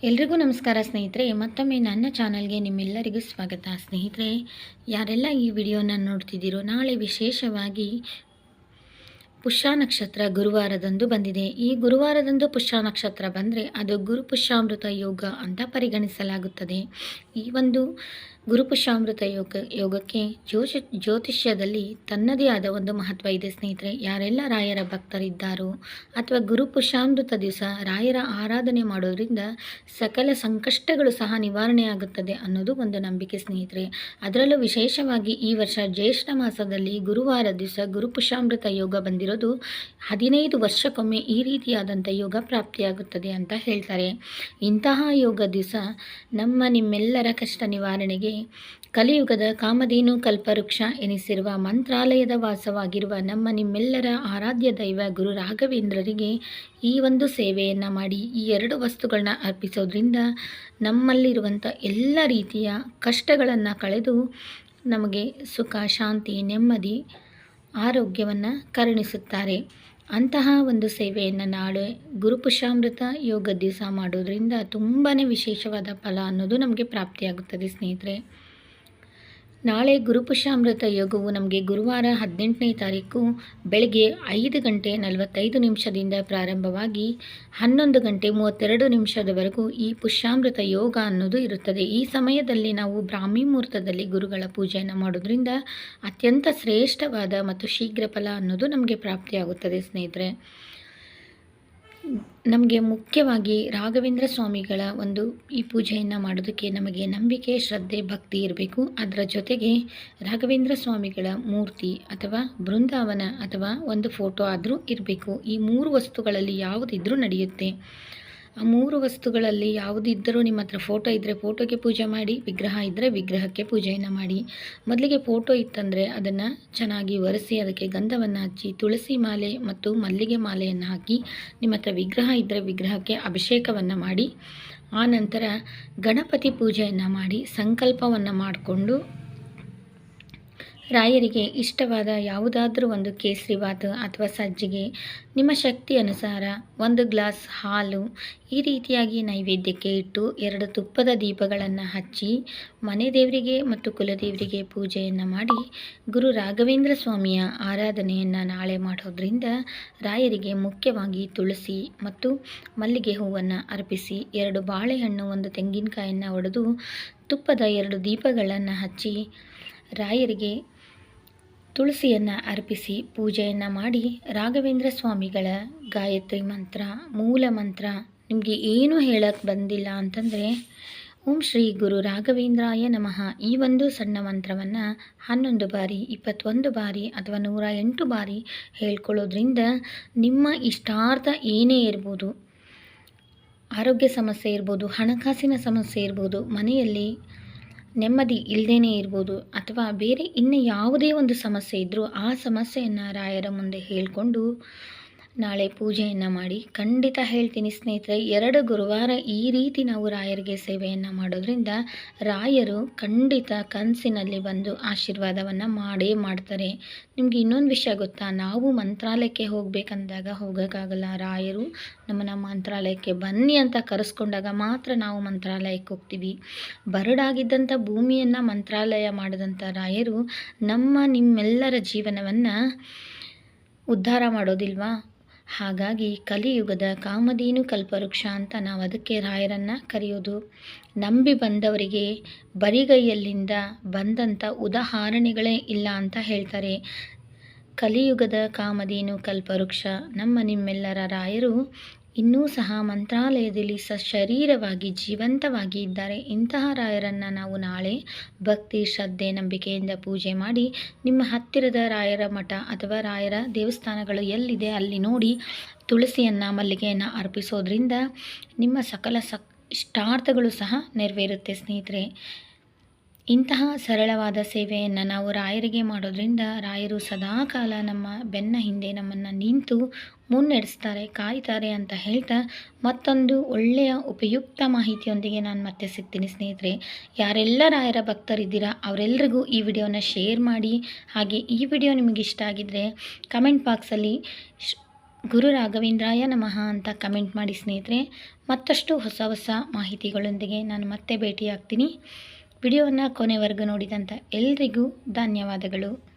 ಎಲ್ರಿಗೂ ನಮಸ್ಕಾರ ಸ್ನೇಹಿತರೆ. ಮತ್ತೊಮ್ಮೆ ನನ್ನ ಚಾನಲ್ಗೆ ನಿಮ್ಮೆಲ್ಲರಿಗೂ ಸ್ವಾಗತ. ಸ್ನೇಹಿತರೆ, ಯಾರೆಲ್ಲ ಈ ವಿಡಿಯೋನ ನೋಡ್ತಿದ್ದೀರೋ, ನಾಳೆ ವಿಶೇಷವಾಗಿ ಪುಷ್ಯ ನಕ್ಷತ್ರ ಗುರುವಾರದಂದು ಬಂದಿದೆ. ಈ ಗುರುವಾರದಂದು ಪುಷ್ಯ ನಕ್ಷತ್ರ ಬಂದರೆ ಅದು ಗುರುಪುಷ್ಯಾಮೃತ ಯೋಗ ಅಂತ ಪರಿಗಣಿಸಲಾಗುತ್ತದೆ. ಈ ಒಂದು ಗುರುಪುಷ್ಯಾಮೃತ ಯೋಗಕ್ಕೆ ಜ್ಯೋತಿಷ್ಯದಲ್ಲಿ ತನ್ನದೇ ಆದ ಒಂದು ಮಹತ್ವ ಇದೆ ಸ್ನೇಹಿತರೆ. ಯಾರೆಲ್ಲ ರಾಯರ ಭಕ್ತರಿದ್ದಾರೋ ಅಥವಾ ಗುರುಪುಷ್ಯಾಮೃತ ದಿವಸ ರಾಯರ ಆರಾಧನೆ ಮಾಡೋದ್ರಿಂದ ಸಕಲ ಸಂಕಷ್ಟಗಳು ಸಹ ನಿವಾರಣೆ ಆಗುತ್ತದೆ ಅನ್ನೋದು ಒಂದು ನಂಬಿಕೆ ಸ್ನೇಹಿತರೆ. ಅದರಲ್ಲೂ ವಿಶೇಷವಾಗಿ ಈ ವರ್ಷ ಜ್ಯೇಷ್ಠ ಮಾಸದಲ್ಲಿ ಗುರುವಾರ ದಿವಸ ಗುರುಪುಷ್ಯಾಮೃತ ಯೋಗ ಬಂದಿರೋದು 15 ವರ್ಷಕ್ಕೊಮ್ಮೆ ಈ ರೀತಿಯಾದಂಥ ಯೋಗ ಪ್ರಾಪ್ತಿಯಾಗುತ್ತದೆ ಅಂತ ಹೇಳ್ತಾರೆ. ಇಂತಹ ಯೋಗ ದಿವಸ ನಿಮ್ಮೆಲ್ಲರ ಕಷ್ಟ ನಿವಾರಣೆಗೆ ಕಲಿಯುಗದ ಕಾಮಧೇನು ಕಲ್ಪವೃಕ್ಷ ಎನಿಸಿರುವ ಮಂತ್ರಾಲಯದ ವಾಸವಾಗಿರುವ ನಿಮ್ಮೆಲ್ಲರ ಆರಾಧ್ಯ ದೈವ ಗುರು ರಾಘವೇಂದ್ರರಿಗೆ ಈ ಒಂದು ಸೇವೆಯನ್ನು ಮಾಡಿ ಈ 2 ವಸ್ತುಗಳನ್ನ ಅರ್ಪಿಸೋದ್ರಿಂದ ನಮ್ಮಲ್ಲಿರುವಂಥ ಎಲ್ಲ ರೀತಿಯ ಕಷ್ಟಗಳನ್ನು ಕಳೆದು ನಮಗೆ ಸುಖ, ಶಾಂತಿ, ನೆಮ್ಮದಿ, ಆರೋಗ್ಯವನ್ನು ಕರುಣಿಸುತ್ತಾರೆ. ಅಂತಹ ಒಂದು ಸೇವೆಯನ್ನು ನಾಳೆ ಗುರುಪುಷ್ಯಾಮೃತ ಯೋಗ ದಿವಸ ಮಾಡೋದ್ರಿಂದ ತುಂಬಾ ವಿಶೇಷವಾದ ಫಲ ಅನ್ನೋದು ನಮಗೆ ಪ್ರಾಪ್ತಿಯಾಗುತ್ತದೆ ಸ್ನೇಹಿತರೆ. ನಾಳೆ ಗುರುಪುಷ್ಯಾಮೃತ ಯೋಗವು ನಮಗೆ ಗುರುವಾರ 18ನೇ ತಾರೀಕು ಬೆಳಗ್ಗೆ 5:45 ಪ್ರಾರಂಭವಾಗಿ 11:32 ಈ ಪುಷ್ಯಾಮೃತ ಯೋಗ ಅನ್ನೋದು ಇರುತ್ತದೆ. ಈ ಸಮಯದಲ್ಲಿ ನಾವು ಬ್ರಾಹ್ಮಿ ಮುಹೂರ್ತದಲ್ಲಿ ಗುರುಗಳ ಪೂಜೆಯನ್ನು ಮಾಡೋದ್ರಿಂದ ಅತ್ಯಂತ ಶ್ರೇಷ್ಠವಾದ ಮತ್ತು ಶೀಘ್ರ ಫಲ ಅನ್ನೋದು ನಮಗೆ ಪ್ರಾಪ್ತಿಯಾಗುತ್ತದೆ ಸ್ನೇಹಿತರೆ. ನಮಗೆ ಮುಖ್ಯವಾಗಿ ರಾಘವೇಂದ್ರ ಸ್ವಾಮಿಗಳ ಒಂದು ಈ ಪೂಜೆಯನ್ನು ಮಾಡೋದಕ್ಕೆ ನಮಗೆ ನಂಬಿಕೆ, ಶ್ರದ್ಧೆ, ಭಕ್ತಿ ಇರಬೇಕು. ಅದರ ಜೊತೆಗೆ ರಾಘವೇಂದ್ರ ಸ್ವಾಮಿಗಳ ಮೂರ್ತಿ ಅಥವಾ ಬೃಂದಾವನ ಅಥವಾ ಒಂದು ಫೋಟೋ ಆದರೂ ಇರಬೇಕು. ಈ 3 ವಸ್ತುಗಳಲ್ಲಿ ಯಾವುದಿದ್ರೂ ನಡೆಯುತ್ತೆ. ಆ 3 ವಸ್ತುಗಳಲ್ಲಿ ಯಾವುದಿದ್ದರೂ ನಿಮ್ಮ ಹತ್ರ ಫೋಟೋ ಇದ್ದರೆ ಫೋಟೋಗೆ ಪೂಜೆ ಮಾಡಿ, ವಿಗ್ರಹ ಇದ್ದರೆ ವಿಗ್ರಹಕ್ಕೆ ಪೂಜೆಯನ್ನು ಮಾಡಿ. ಮೊದಲಿಗೆ ಫೋಟೋ ಇತ್ತಂದರೆ ಅದನ್ನು ಚೆನ್ನಾಗಿ ಒರೆಸಿ ಅದಕ್ಕೆ ಗಂಧವನ್ನು ಹಚ್ಚಿ ತುಳಸಿ ಮಾಲೆ ಮತ್ತು ಮಲ್ಲಿಗೆ ಮಾಲೆಯನ್ನು ಹಾಕಿ, ನಿಮ್ಮ ಹತ್ರ ವಿಗ್ರಹ ಇದ್ದರೆ ವಿಗ್ರಹಕ್ಕೆ ಅಭಿಷೇಕವನ್ನು ಮಾಡಿ, ಆನಂತರ ಗಣಪತಿ ಪೂಜೆಯನ್ನು ಮಾಡಿ ಸಂಕಲ್ಪವನ್ನು ಮಾಡಿಕೊಂಡು ರಾಯರಿಗೆ ಇಷ್ಟವಾದ ಯಾವುದಾದ್ರೂ ಒಂದು ಕೇಸರಿಬಾತ್ ಅಥವಾ ಸಜ್ಜಿಗೆ ನಿಮ್ಮ ಶಕ್ತಿ ಅನುಸಾರ 1 ಗ್ಲಾಸ್ ಹಾಲು ಈ ರೀತಿಯಾಗಿ ನೈವೇದ್ಯಕ್ಕೆ ಇಟ್ಟು 2 ತುಪ್ಪದ ದೀಪಗಳನ್ನು ಹಚ್ಚಿ ಮನೆ ದೇವರಿಗೆ ಮತ್ತು ಕುಲದೇವರಿಗೆ ಪೂಜೆಯನ್ನು ಮಾಡಿ ಗುರು ರಾಘವೇಂದ್ರ ಸ್ವಾಮಿಯ ಆರಾಧನೆಯನ್ನು ನಾಳೆ ಮಾಡೋದ್ರಿಂದ ರಾಯರಿಗೆ ಮುಖ್ಯವಾಗಿ ತುಳಸಿ ಮತ್ತು ಮಲ್ಲಿಗೆ ಹೂವನ್ನು ಅರ್ಪಿಸಿ 2 ಬಾಳೆಹಣ್ಣು 1 ತೆಂಗಿನಕಾಯನ್ನು ಒಡೆದು ತುಪ್ಪದ 2 ದೀಪಗಳನ್ನು ಹಚ್ಚಿ ರಾಯರಿಗೆ ತುಳಸಿಯನ್ನು ಅರ್ಪಿಸಿ ಪೂಜೆಯನ್ನು ಮಾಡಿ ರಾಘವೇಂದ್ರ ಸ್ವಾಮಿಗಳ ಗಾಯತ್ರಿ ಮಂತ್ರ, ಮೂಲ ಮಂತ್ರ ನಿಮಗೆ ಏನು ಹೇಳಕ್ಕೆ ಬಂದಿಲ್ಲ ಅಂತಂದರೆ ಓಂ ಶ್ರೀ ಗುರು ರಾಘವೇಂದ್ರಾಯ ನಮಃ ಈ ಒಂದು ಸಣ್ಣ ಮಂತ್ರವನ್ನು 11 ಬಾರಿ, 21 ಬಾರಿ ಅಥವಾ 108 ಬಾರಿ ಹೇಳ್ಕೊಳ್ಳೋದ್ರಿಂದ ನಿಮ್ಮ ಇಷ್ಟಾರ್ಥ ಏನೇ ಇರ್ಬೋದು, ಆರೋಗ್ಯ ಸಮಸ್ಯೆ ಇರ್ಬೋದು, ಹಣಕಾಸಿನ ಸಮಸ್ಯೆ ಇರ್ಬೋದು, ಮನೆಯಲ್ಲಿ ನೆಮ್ಮದಿ ಇಲ್ಲದೇ ಇರ್ಬೋದು ಅಥವಾ ಬೇರೆ ಇನ್ನು ಯಾವುದೇ ಒಂದು ಸಮಸ್ಯೆ ಇದ್ದರೂ ಆ ಸಮಸ್ಯೆಯನ್ನು ರಾಯರ ಮುಂದೆ ಹೇಳಿಕೊಂಡು ನಾಳೆ ಪೂಜೆಯನ್ನು ಮಾಡಿ. ಖಂಡಿತ ಹೇಳ್ತೀನಿ ಸ್ನೇಹಿತರೆ, 2 ಗುರುವಾರ ಈ ರೀತಿ ನಾವು ರಾಯರಿಗೆ ಸೇವೆಯನ್ನು ಮಾಡೋದ್ರಿಂದ ರಾಯರು ಖಂಡಿತ ಕನಸಿನಲ್ಲಿ ಬಂದು ಆಶೀರ್ವಾದವನ್ನು ಮಾಡೇ ಮಾಡ್ತಾರೆ. ನಿಮಗೆ ಇನ್ನೊಂದು ವಿಷಯ ಗೊತ್ತಾ, ನಾವು ಮಂತ್ರಾಲಯಕ್ಕೆ ಹೋಗಬೇಕಂದಾಗ ಹೋಗೋಕ್ಕಾಗಲ್ಲ. ರಾಯರು ನಮ್ಮನ್ನು ಮಂತ್ರಾಲಯಕ್ಕೆ ಬನ್ನಿ ಅಂತ ಕರೆಸ್ಕೊಂಡಾಗ ಮಾತ್ರ ನಾವು ಮಂತ್ರಾಲಯಕ್ಕೆ ಹೋಗ್ತೀವಿ. ಬರಡಾಗಿದ್ದಂಥ ಭೂಮಿಯನ್ನು ಮಂತ್ರಾಲಯ ಮಾಡಿದಂಥ ರಾಯರು ನಿಮ್ಮೆಲ್ಲರ ಜೀವನವನ್ನು ಉದ್ಧಾರ ಮಾಡೋದಿಲ್ವಾ? ಹಾಗಾಗಿ ಕಲಿಯುಗದ ಕಾಮಧೇನು ಕಲ್ಪವೃಕ್ಷ ಅಂತ ನಾವು ಅದಕ್ಕೆ ರಾಯರನ್ನು ಕರೆಯೋದು. ನಂಬಿ ಬಂದವರಿಗೆ ಬರಿಗೈಯಲ್ಲಿಂದ ಬಂದಂಥ ಉದಾಹರಣೆಗಳೇ ಇಲ್ಲ ಅಂತ ಹೇಳ್ತಾರೆ. ಕಲಿಯುಗದ ಕಾಮಧೇನು ಕಲ್ಪವೃಕ್ಷ ನಿಮ್ಮೆಲ್ಲರ ರಾಯರು ಇನ್ನೂ ಸಹ ಮಂತ್ರಾಲಯದಲ್ಲಿ ಸಶರೀರವಾಗಿ ಜೀವಂತವಾಗಿ ಇದ್ದಾರೆ. ಇಂತಹ ರಾಯರನ್ನು ನಾವು ನಾಳೆ ಭಕ್ತಿ, ಶ್ರದ್ಧೆ, ನಂಬಿಕೆಯಿಂದ ಪೂಜೆ ಮಾಡಿ ನಿಮ್ಮ ಹತ್ತಿರದ ರಾಯರ ಮಠ ಅಥವಾ ರಾಯರ ದೇವಸ್ಥಾನಗಳು ಎಲ್ಲಿದೆ ಅಲ್ಲಿ ನೋಡಿ ತುಳಸಿಯನ್ನು, ಮಲ್ಲಿಗೆಯನ್ನು ಅರ್ಪಿಸೋದ್ರಿಂದ ನಿಮ್ಮ ಸಕಲ ಇಷ್ಟಾರ್ಥಗಳು ಸಹ ನೆರವೇರುತ್ತೆ ಸ್ನೇಹಿತರೆ. ಇಂತಹ ಸರಳವಾದ ಸೇವೆಯನ್ನು ನಾವು ರಾಯರಿಗೆ ಮಾಡೋದ್ರಿಂದ ರಾಯರು ಸದಾಕಾಲ ನಮ್ಮ ಬೆನ್ನ ಹಿಂದೆ ನಮ್ಮನ್ನು ನಿಂತು ಮುನ್ನಡೆಸ್ತಾರೆ, ಕಾಯ್ತಾರೆ ಅಂತ ಹೇಳ್ತಾ ಮತ್ತೊಂದು ಒಳ್ಳೆಯ ಉಪಯುಕ್ತ ಮಾಹಿತಿಯೊಂದಿಗೆ ನಾನು ಮತ್ತೆ ಸಿಗ್ತೀನಿ ಸ್ನೇಹಿತರೆ. ಯಾರೆಲ್ಲ ರಾಯರ ಭಕ್ತರಿದ್ದೀರಾ ಅವರೆಲ್ಲರಿಗೂ ಈ ವಿಡಿಯೋನ ಶೇರ್ ಮಾಡಿ. ಹಾಗೆ ಈ ವಿಡಿಯೋ ನಿಮಗೆ ಇಷ್ಟ ಆಗಿದ್ದರೆ ಕಮೆಂಟ್ ಬಾಕ್ಸಲ್ಲಿ ಗುರು ರಾಘವೇಂದ್ರಾಯ ನಮಃ ಅಂತ ಕಮೆಂಟ್ ಮಾಡಿ ಸ್ನೇಹಿತರೆ. ಮತ್ತಷ್ಟು ಹೊಸ ಹೊಸ ಮಾಹಿತಿಗಳೊಂದಿಗೆ ನಾನು ಮತ್ತೆ ಭೇಟಿಯಾಗ್ತೀನಿ. ವಿಡಿಯೋವನ್ನು ಕೊನೆವರೆಗೂ ನೋಡಿದಂಥ ಎಲ್ರಿಗೂ ಧನ್ಯವಾದಗಳು.